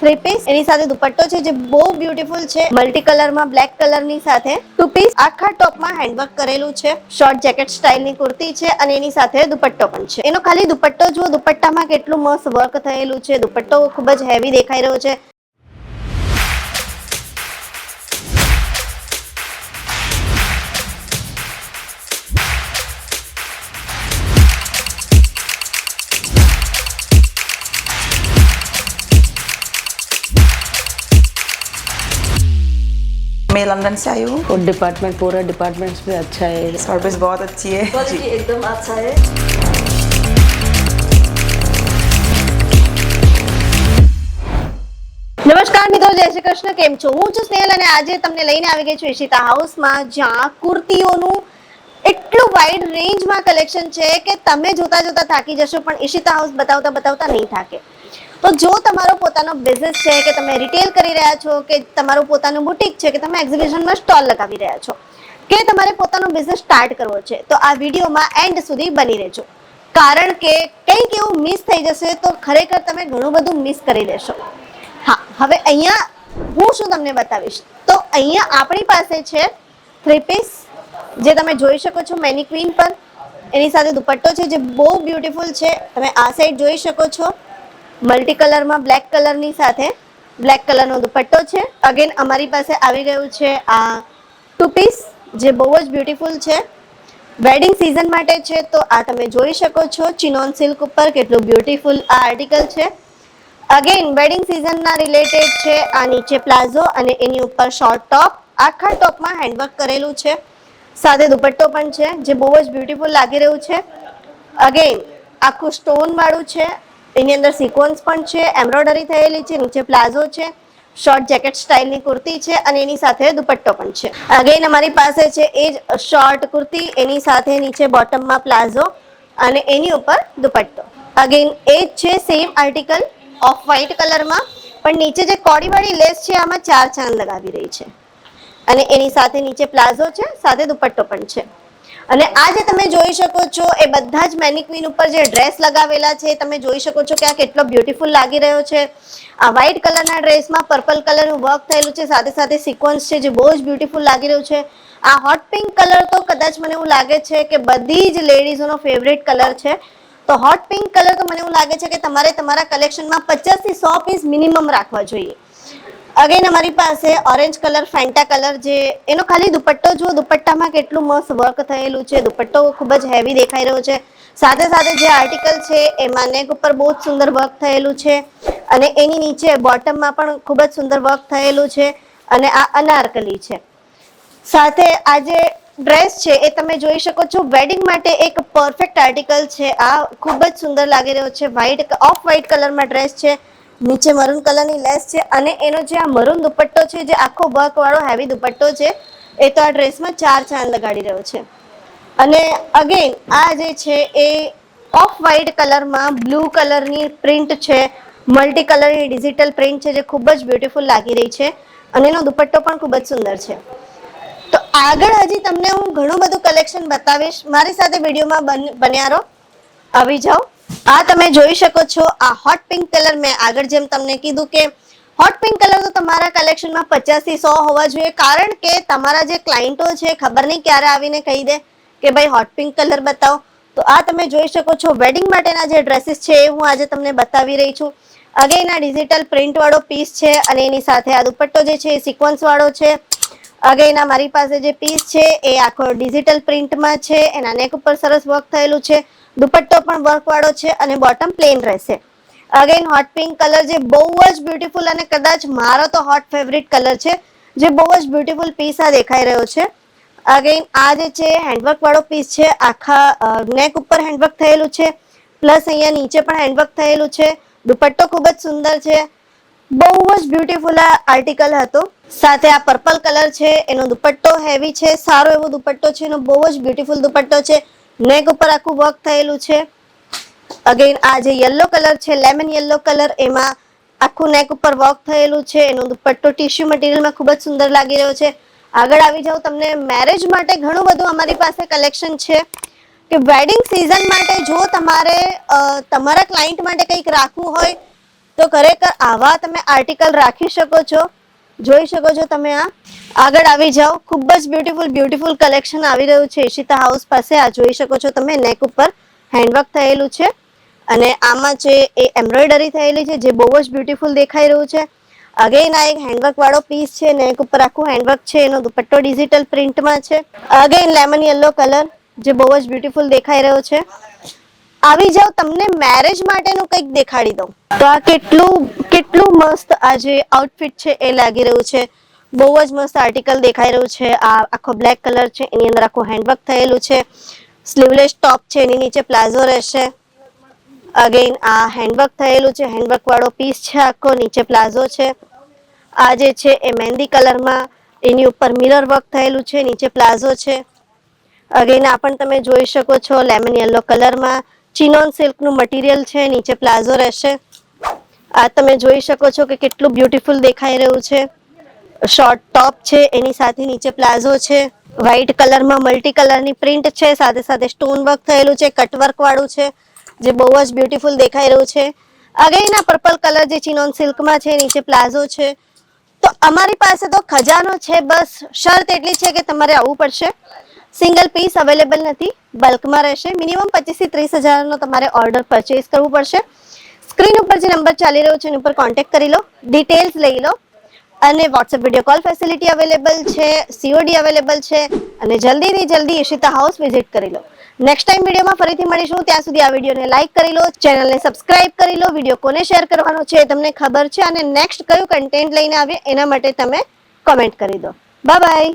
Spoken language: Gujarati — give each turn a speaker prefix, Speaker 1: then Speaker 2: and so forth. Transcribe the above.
Speaker 1: थ्री पीस एनी साथे दुपट्टो छे जे बहु ब्यूटीफुल छे मल्टी कलर में ब्लेक कलर नी साथे टू पीस आखा टॉप में हेन्डवर्क करेलू छे शॉर्ट जेकेट स्टाइल नी कुर्ती छे अने एनी साथे दुपट्टो पण छे एनो खाली दुपट्टो जो दुपट्टा में केटलू मस्त वर्क थयेलू छे दुपट्टो खूब ज हेवी देखाई रह्यो छे।
Speaker 2: मैं लंदन से आई हूँ
Speaker 3: और डिपार्टमेंट पूरा डिपार्टमेंट्स भी अच्छा है,
Speaker 2: सर्विस बहुत अच्छी है जी।
Speaker 1: एकदम अच्छा है। नमस्कार मित्रों, जय श्री कृष्ण। केम छो? હું છું સ્નેહલ અને આજે તમને લઈને આવી ગઈ છું ઈશિતા હાઉસમાં, જ્યાં કુર્તીઓનું એટલું વાઇડ રેન્જમાં કલેક્શન છે કે તમે જોતા જોતા થાકી જશો, પણ ઈશિતા હાઉસ બતાવતા બતાવતા નહીં થાકે। તો જો તમારો પોતાનો બિઝનેસ છે કે તમે રિટેલ કરી રહ્યા છો કે તમારું પોતાનું બુટીક છે કે તમે એક્ઝિબિશનમાં સ્ટોલ લગાવી રહ્યા છો કે તમારે પોતાનો બિઝનેસ સ્ટાર્ટ કરવો છે, તો આ વિડીયોમાં એન્ડ સુધી બની રહેજો, કારણ કે કંઈક એવું મિસ થઈ જશે તો ખરેખર તમે ઘણું બધું મિસ કરી દેશો। હા, હવે અહીંયા હું શું તમને બતાવીશ, તો અહીંયા આપણી પાસે છે થ્રી પીસ જે તમે જોઈ શકો છો મેનિક્વિન પર, એની સાથે દુપટ્ટો છે જે બહુ બ્યુટીફુલ છે। તમે આ સાઈડ જોઈ શકો છો મલ્ટી કલરમાં બ્લેક કલરની સાથે બ્લેક કલરનો દુપટ્ટો છે। અગેન અમારી પાસે આવી ગયું છે આ ટુ પીસ જે બહુ જ બ્યુટીફુલ છે, વેડિંગ સિઝન માટે છે। તો આ તમે જોઈ શકો છો ચિનોન સિલ્ક ઉપર કેટલું બ્યુટીફુલ આ આર્ટિકલ છે। અગેન વેડિંગ સિઝનના રિલેટેડ છે। આ નીચે પ્લાઝો અને એની ઉપર શોર્ટ ટોપ, આખા ટોપમાં હેન્ડવર્ક કરેલું છે, સાથે દુપટ્ટો પણ છે જે બહુ જ બ્યુટીફુલ લાગી રહ્યું છે। અગેન આખું સ્ટોન વાળું છે, એની અંદર સિક્વન્સ પણ છે, એમ્બ્રોઇડરી થયેલી છે, નીચે પ્લાઝો છે, શોર્ટ જેકેટ સ્ટાઇલની કુર્તી છે અને એની સાથે દુપટ્ટો પણ છે। અગેન અમારી પાસે છે એ જ શોર્ટ કુર્તી, એની સાથે નીચે બોટમમાં પ્લાઝો અને એની ઉપર દુપટ્ટો। અગેન એ જ છે સેમ આર્ટિકલ ઓફ વ્હાઇટ કલરમાં, પણ નીચે જે કોડીવાળી લેસ છે આમાં ચાર ચાંદ લગાવી રહી છે અને એની સાથે નીચે પ્લાઝો છે, સાથે દુપટ્ટો પણ છે। અને આ જે તમે જોઈ શકો છો એ બધા જ મેનિક્વિન ઉપર જે ડ્રેસ લગાવેલા છે, તમે જોઈ શકો છો કે આ કેટલો બ્યુટીફુલ લાગી રહ્યો છે। આ વ્હાઇટ કલરના ડ્રેસમાં પર્પલ કલરનું વર્ક થયેલું છે, સાથે સાથે સિક્વન્સ છે જે બહુ જ બ્યુટીફુલ લાગી રહ્યું છે। આ હોટ પિંક કલર તો કદાચ મને એવું લાગે છે કે બધી જ લેડીઝોનો ફેવરેટ કલર છે, તો હોટ પિંક કલર તો મને એવું લાગે છે કે તમારે તમારા કલેક્શનમાં 50 થી 100 પીસ મિનિમમ રાખવા જોઈએ। અગેન અમારી પાસે ઓરેન્જ કલર ફેન્ટા કલર, જે એનો ખાલી દુપટ્ટો જુઓ, દુપટ્ટામાં કેટલું મસ્ત વર્ક થયેલું છે, દુપટ્ટો ખૂબ જ હેવી દેખાઈ રહ્યો છે, સાથે સાથે જે આર્ટિકલ છે એમાં નેક ઉપર બહુ જ સુંદર વર્ક થયેલું છે અને એની નીચે બોટમમાં પણ ખૂબ જ સુંદર વર્ક થયેલું છે અને આ અનારકલી છે। સાથે આ જે ડ્રેસ છે એ તમે જોઈ શકો છો વેડિંગ માટે એક પરફેક્ટ આર્ટિકલ છે। આ ખૂબ જ સુંદર લાગી રહ્યો છે, વ્હાઇટ ઓફ વ્હાઇટ કલરમાં ડ્રેસ છે, નીચે મરૂન કલરની લેસ છે અને એનો જે આ મરૂન દુપટ્ટો છે જે આખો વર્ક વાળો હેવી દુપટ્ટો છે, એ તો આ ડ્રેસમાં ચાર ચાંદ લગાડી રહ્યો છે। અને અગેન આ જે છે એ ઓફ વ્હાઇટ કલરમાં બ્લુ કલરની પ્રિન્ટ છે, મલ્ટી કલરની ડિજિટલ પ્રિન્ટ છે જે ખૂબ જ બ્યુટીફુલ લાગી રહી છે અને એનો દુપટ્ટો પણ ખૂબ જ સુંદર છે। તો આગળ હજી તમને હું ઘણું બધું કલેક્શન બતાવીશ, મારી સાથે વિડીયોમાં બન્યા રહો, આવી જાઓ। આ તમે જોઈ શકો છો આ હોટ પિંક કલર, મેં આગળ જેમ તમને કીધું કે હોટ પિંક કલર તો તમારા કલેક્શનમાં 50 થી 100 હોવા જોઈએ, કારણ કે તમારા જે ક્લાયન્ટો છે ખબર નહીં ક્યારે આવીને કહી દે કે ભાઈ હોટ પિંક કલર બતાવો। તો આ તમે જોઈ શકો છો વેડિંગ માટેના જે ડ્રેસીસ છે એ હું આજે તમને બતાવી રહી છું। અગેન આ ડિજિટલ પ્રિન્ટ વાળો પીસ છે અને એની સાથે આ દુપટ્ટો જે છે એ સિક્વન્સ વાળો છે। અગેન આ મારી પાસે જે પીસ છે એ આખો ડિજિટલ પ્રિન્ટમાં છે, એના નેક ઉપર સરસ વર્ક થયેલું છે, દુપટ્ટો પણ વર્ક વાળો છે અને બોટમ પ્લેન રહેશે। અગેન હોટ પિંક કલર જે બહુ જ બ્યુટીફુલ અને કદાચ મારો તો હોટ ફેવરિટ કલર છે, જે બહુ જ બ્યુટીફુલ પીસ આ દેખાઈ રહ્યો છે। અગેન આ જે છે હેન્ડવર્ક વાળો પીસ છે, આખા નેક ઉપર હેન્ડવર્ક થયેલું છે, પ્લસ અહીંયા નીચે પણ હેન્ડવર્ક થયેલું છે, દુપટ્ટો ખૂબ જ સુંદર છે, બહુ જ બ્યુટીફુલ આ આર્ટિકલ હતો। સાથે આ પર્પલ કલર છે, એનો દુપટ્ટો હેવી છે, સારો એવો દુપટ્ટો છે, એનો બહુ જ બ્યુટીફુલ દુપટ્ટો છે, નેક ઉપર આખું વર્ક થયેલું છે। અગેન આ જે યલો કલર છે, લેમન યલો કલર, એમાં આખું નેક ઉપર વર્ક થયેલું છે, એનો દુપટ્ટો ટિશ્યુ મટીરિયલમાં ખૂબ જ સુંદર લાગી રહ્યો છે। આગળ આવી જાવ, તમને મેરેજ માટે ઘણું બધું અમારી પાસે કલેક્શન છે કે વેડિંગ સિઝન માટે જો તમારે તમારા ક્લાયન્ટ માટે કંઈક રાખવું હોય તો ખરેખર આવા તમે આર્ટિકલ રાખી શકો છો. જોઈ શકો છો તમે. આ આગળ આવી જાઓ. ખૂબ જ બ્યુટીફુલ કલેક્શન આવી રહ્યું છે ઈશિતા હાઉસ પાસે. આ જોઈ શકો છો તમે. નેક ઉપર હેન્ડવર્ક થયેલું છે અને આમાં જે એ એમ્બ્રોઇડરી થયેલી છે જે બહુ જ બ્યુટીફુલ દેખાઈ રહ્યું છે. અગેન આ એક હેન્ડવર્ક વાળો પીસ છે. નેક ઉપર આખું હેન્ડવર્ક છે. એનો દુપટ્ટો ડિજિટલ પ્રિન્ટમાં છે. અગેન લેમન યલો કલર જે બહુ જ બ્યુટીફુલ દેખાઈ રહ્યો છે. આવી જાવ તમને મેરેજ માટેનું કંઈક દેખાડી દઉં. તો આ કેટલું મસ્ત આ જે આઉટફિટ છે એ લાગી રહ્યું છે. બહુ જ મસ્ત આર્ટિકલ દેખાઈ રહ્યું છે. આ આખો બ્લેક કલર છે. એની અંદર આખું હેન્ડવર્ક થયેલું છે. સ્લીવલેસ ટોપ છે. એની નીચે પ્લાઝો રહેશે. અગેન આ હેન્ડવર્ક થયેલું છે. હેન્ડવર્ક વાળો પીસ છે આખો. નીચે પ્લાઝો છે. આ જે છે એ મહેંદી કલરમાં એની ઉપર મિરર વર્ક થયેલું છે. નીચે પ્લાઝો છે. અગેન આ પણ તમે જોઈ શકો છો લેમન યલો કલરમાં ચિનોન સિલ્કનું મટીરિયલ છે. નીચે પ્લાઝો રહેશે. આ તમે જોઈ શકો છો કે કેટલું બ્યુટીફુલ દેખાઈ રહ્યું છે. શોર્ટ ટોપ છે એની સાથે નીચે પ્લાઝો છે. વ્હાઈટ કલરમાં મલ્ટી કલરની પ્રિન્ટ છે. સાથે સાથે સ્ટોન વર્ક થયેલું છે. કટવર્ક વાળું છે જે બહુ જ બ્યુટીફુલ દેખાઈ રહ્યું છે. અગેન આ પર્પલ કલર જે ચિનોન સિલ્કમાં છે. નીચે પ્લાઝો છે. તો અમારી પાસે તો ખજાનો છે. બસ શરત એટલી છે કે તમારે આવવું પડશે. સિંગલ પીસ અવેલેબલ નથી. બલ્કમાં રહેશે. મિનિમમ 25 થી 30 હજારનો તમારે ઓર્ડર પરચેસ કરવું પડશે. સ્ક્રીન ઉપર જે નંબર ચાલી રહ્યો છે એની ઉપર કોન્ટેક્ટ કરી લો. ડિટેલ્સ લઈ લો. અને WhatsApp video call facility available છે. સીઓડી અવેલેબલ છે. અને જલ્દીથી જલ્દી ઈશિતા હાઉસ વિઝિટ કરી લો. નેક્સ્ટ ટાઈમ વિડીયોમાં ફરીથી મળીશું. ત્યાં સુધી આ વિડીયોને લાઇક કરી લો. ચેનલને સબસ્ક્રાઇબ કરી લો. વિડીયો કોને શેર કરવાનો છે એ તમને ખબર છે. અને નેક્સ્ટ કયું કન્ટેન્ટ લઈને આવીએ એના માટે તમે કોમેન્ટ કરી દો. Bye bye.